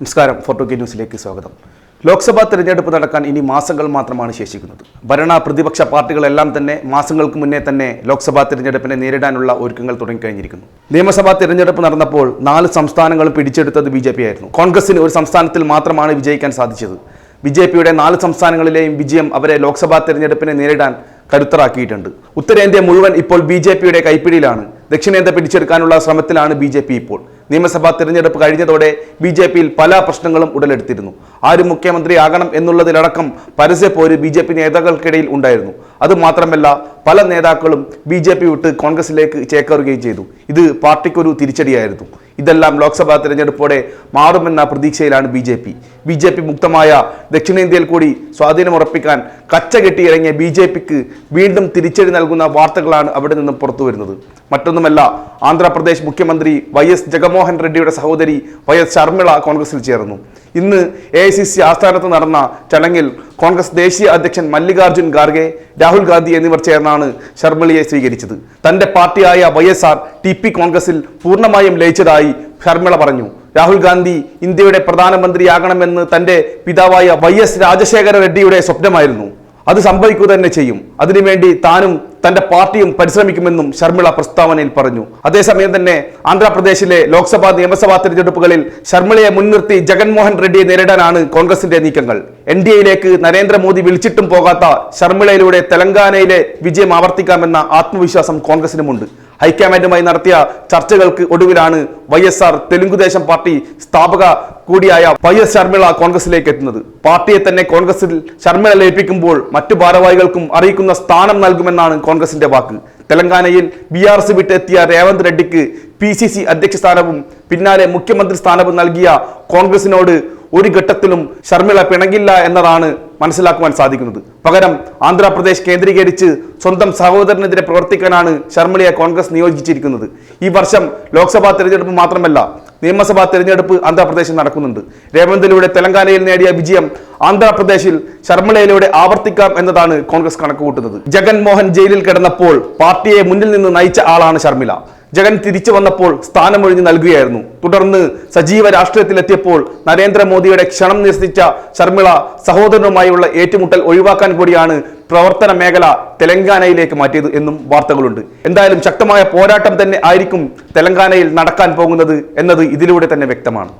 നമസ്കാരം. ഫോർട്ടോകെ ന്യൂസിലേക്ക് സ്വാഗതം. ലോക്സഭാ തെരഞ്ഞെടുപ്പ് നടക്കാൻ ഇനി മാസങ്ങൾ മാത്രമാണ് ശേഷിക്കുന്നത്. ഭരണ പ്രതിപക്ഷ പാർട്ടികളെല്ലാം തന്നെ മാസങ്ങൾക്ക് മുന്നേ തന്നെ ലോക്സഭാ തെരഞ്ഞെടുപ്പിനെ നേരിടാനുള്ള ഒരുക്കങ്ങൾ തുടങ്ങിക്കഴിഞ്ഞിരിക്കുന്നു. നിയമസഭാ തെരഞ്ഞെടുപ്പ് നടന്നപ്പോൾ 4 സംസ്ഥാനങ്ങളും പിടിച്ചെടുത്തത് BJP ആയിരുന്നു. കോൺഗ്രസിന് ഒരു സംസ്ഥാനത്തിൽ മാത്രമാണ് വിജയിക്കാൻ സാധിച്ചത്. BJPയുടെ 4 സംസ്ഥാനങ്ങളിലെയും വിജയം അവരെ ലോക്സഭാ തെരഞ്ഞെടുപ്പിനെ നേരിടാൻ കരുത്തറാക്കിയിട്ടുണ്ട്. ഉത്തരേന്ത്യ മുഴുവൻ ഇപ്പോൾ BJPയുടെ കൈപ്പിടിയിലാണ്. ദക്ഷിണേന്ത്യ പിടിച്ചെടുക്കാനുള്ള ശ്രമത്തിലാണ് BJP ഇപ്പോൾ. നിയമസഭാ തെരഞ്ഞെടുപ്പ് കഴിഞ്ഞതോടെ BJPയിൽ പല പ്രശ്നങ്ങളും ഉടലെടുത്തിരുന്നു. ആര് മുഖ്യമന്ത്രിയാകണം എന്നുള്ളതിലടക്കം പരസ്യപ്പോര് BJP നേതാക്കൾക്കിടയിൽ ഉണ്ടായിരുന്നു. അതുമാത്രമല്ല, പല നേതാക്കളും BJP വിട്ട് കോൺഗ്രസിലേക്ക് ചേക്കേറുകയും ചെയ്തു. ഇത് പാർട്ടിക്കൊരു തിരിച്ചടിയായിരുന്നു. ഇതെല്ലാം ലോക്സഭാ തെരഞ്ഞെടുപ്പോടെ മാറുമെന്ന പ്രതീക്ഷയിലാണ് BJP മുക്തമായ ദക്ഷിണേന്ത്യയിൽ കൂടി സ്വാധീനമുറപ്പിക്കാൻ കച്ചകെട്ടിയിറങ്ങിയ BJPക്ക് വീണ്ടും തിരിച്ചടി നൽകുന്ന വാർത്തകളാണ് അവിടെ നിന്നും പുറത്തു വരുന്നത്. മറ്റൊന്നുമല്ല, ആന്ധ്രാപ്രദേശ് മുഖ്യമന്ത്രി YS ജഗൻമോഹൻ റെഡ്ഡിയുടെ സഹോദരി YS ശർമിള കോൺഗ്രസിൽ ചേർന്നു. ഇന്ന് AICC ആസ്ഥാനത്ത് നടന്ന ചടങ്ങിൽ കോൺഗ്രസ് ദേശീയ അധ്യക്ഷൻ മല്ലികാർജുൻ ഖാർഗെ, രാഹുൽ ഗാന്ധി എന്നിവർ ചേർന്നാണ് ശർമിളയെ സ്വീകരിച്ചത്. തന്റെ പാർട്ടിയായ YSR TP കോൺഗ്രസിൽ പൂർണ്ണമായും ലയിച്ചതായി ശർമിള പറഞ്ഞു. രാഹുൽ ഗാന്ധി ഇന്ത്യയുടെ പ്രധാനമന്ത്രിയാകണമെന്ന് തന്റെ പിതാവായ YS രാജശേഖര റെഡ്ഡിയുടെ സ്വപ്നമായിരുന്നു. അത് സംഭവിക്കുക തന്നെ ചെയ്യും. അതിനുവേണ്ടി താനും തന്റെ പാർട്ടിയും പരിശ്രമിക്കുമെന്നും ശർമിള പ്രസ്താവനയിൽ പറഞ്ഞു. അതേസമയം തന്നെ ആന്ധ്രാപ്രദേശിലെ ലോക്സഭാ നിയമസഭാ തെരഞ്ഞെടുപ്പുകളിൽ ശർമിളയെ മുൻനിർത്തി ജഗൻമോഹൻ റെഡ്ഡിയെ നേരിടാനാണ് കോൺഗ്രസിന്റെ നീക്കങ്ങൾ. NDAയിലേക്ക് നരേന്ദ്രമോദി വിളിച്ചിട്ടും പോകാത്ത ശർമിളയിലൂടെ തെലങ്കാനയിലെ വിജയം ആവർത്തിക്കാമെന്ന ആത്മവിശ്വാസം കോൺഗ്രസിനുമുണ്ട്. ഹൈക്കമാൻഡുമായി നടത്തിയ ചർച്ചകൾക്ക് ഒടുവിലാണ് YSR തെലുങ്കുദേശം പാർട്ടി സ്ഥാപക കൂടിയായ YS ശർമിള കോൺഗ്രസിലേക്ക് എത്തുന്നത്. പാർട്ടിയെ തന്നെ കോൺഗ്രസിൽ ശർമിള ലയിപ്പിക്കുമ്പോൾ മറ്റു ഭാരവാഹികൾക്കും അറിയിക്കുന്ന സ്ഥാനം നൽകുമെന്നാണ് കോൺഗ്രസിന്റെ വാക്ക്. തെലങ്കാനയിൽ BRS വിട്ട് എത്തിയ രേവന്ത് റെഡ്ഡിക്ക് PCC അധ്യക്ഷ സ്ഥാനവും പിന്നാലെ മുഖ്യമന്ത്രി സ്ഥാനവും നൽകിയ കോൺഗ്രസിനോട് ഒരു ഘട്ടത്തിലും ശർമിള പിണങ്ങില്ല എന്നതാണ് മനസ്സിലാക്കുവാൻ സാധിക്കുന്നത്. പകരം ആന്ധ്രാപ്രദേശ് കേന്ദ്രീകരിച്ച് സ്വന്തം സഹോദരനെതിരെ പ്രവർത്തിക്കാനാണ് ശർമിളയെ കോൺഗ്രസ് നിയോഗിച്ചിരിക്കുന്നത്. ഈ വർഷം ലോക്സഭാ തെരഞ്ഞെടുപ്പ് മാത്രമല്ല, നിയമസഭാ തെരഞ്ഞെടുപ്പ് ആന്ധ്രാപ്രദേശിൽ നടക്കുന്നുണ്ട്. രേവന്തിലൂടെ തെലങ്കാനയിൽ നേടിയ വിജയം ആന്ധ്രാപ്രദേശിൽ ശർമിളയിലൂടെ ആവർത്തിക്കാം എന്നതാണ് കോൺഗ്രസ് കണക്കുകൂട്ടുന്നത്. ജഗൻമോഹൻ ജയിലിൽ കിടന്നപ്പോൾ പാർട്ടിയെ മുന്നിൽ നിന്ന് നയിച്ച ആളാണ് ശർമിള. ജഗൻ തിരിച്ചു വന്നപ്പോൾ സ്ഥാനമൊഴിഞ്ഞ് നൽകുകയായിരുന്നു. തുടർന്ന് സജീവ രാഷ്ട്രീയത്തിലെത്തിയപ്പോൾ നരേന്ദ്രമോദിയുടെ ക്ഷണം നിരസിച്ച ശർമിള സഹോദരനുമായുള്ള ഏറ്റുമുട്ടൽ ഒഴിവാക്കാൻ കൂടിയാണ് പ്രവർത്തന മേഖല തെലങ്കാനയിലേക്ക് മാറ്റിയത് എന്നും വാർത്തകളുണ്ട്. എന്തായാലും ശക്തമായ പോരാട്ടം തന്നെ ആയിരിക്കും തെലങ്കാനയിൽ നടക്കാൻ പോകുന്നത് എന്നത് ഇതിലൂടെ തന്നെ വ്യക്തമാണ്.